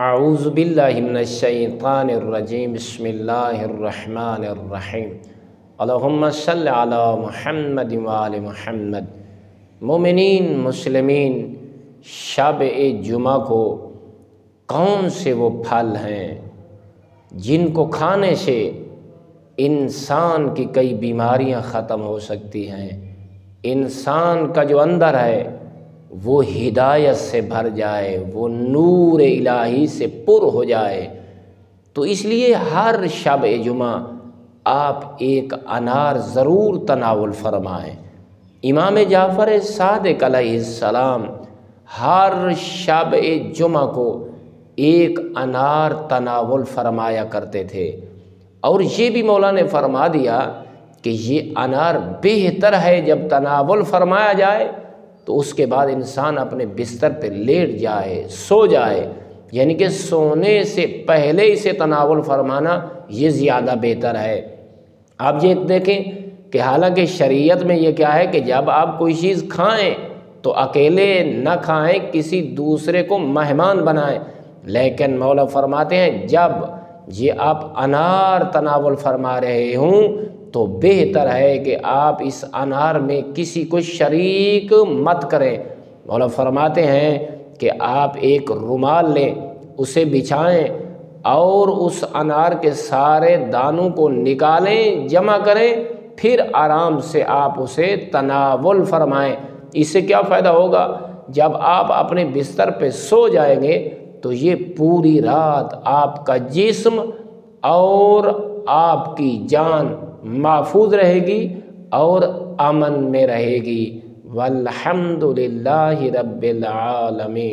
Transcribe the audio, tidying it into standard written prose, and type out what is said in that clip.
اعوذ باللہ من الشیطان الرجیم بسم اللہ الرحمن الرحیم اللہم صل علی محمد وآل محمد۔ مومنین مسلمین، شب جمعہ کو کون سے وہ پھل ہیں جن کو کھانے سے انسان کی کئی بیماریاں ختم ہو سکتی ہیں، انسان کا جو اندر ہے وہ ہدایت سے بھر جائے، وہ نور الہی سے پر ہو جائے۔ تو اس لیے ہر شب جمعہ آپ ایک انار ضرور تناول فرمائیں۔ امام جعفر صادق علیہ السلام ہر شب جمعہ کو ایک انار تناول فرمایا کرتے تھے، اور یہ بھی مولا نے فرما دیا کہ یہ انار بہتر ہے جب تناول فرمایا جائے تو اس کے بعد انسان اپنے بستر پہ لیٹ جائے، سو جائے، یعنی کہ سونے سے پہلے اسے تناول فرمانا یہ زیادہ بہتر ہے۔ آپ یہ دیکھیں کہ حالانکہ شریعت میں یہ کیا ہے کہ جب آپ کوئی چیز کھائیں تو اکیلے نہ کھائیں، کسی دوسرے کو مہمان بنائیں، لیکن مولا فرماتے ہیں جب یہ آپ انار تناول فرما رہے ہوں تو بہتر ہے کہ آپ اس انار میں کسی کو شریک مت کریں۔ مولا فرماتے ہیں کہ آپ ایک رومال لیں، اسے بچھائیں اور اس انار کے سارے دانوں کو نکالیں، جمع کریں، پھر آرام سے آپ اسے تناول فرمائیں۔ اس سے کیا فائدہ ہوگا؟ جب آپ اپنے بستر پہ سو جائیں گے تو یہ پوری رات آپ کا جسم اور آپ کی جان محفوظ رہے گی اور امن میں رہے گی۔ والحمد للہ رب العالمین۔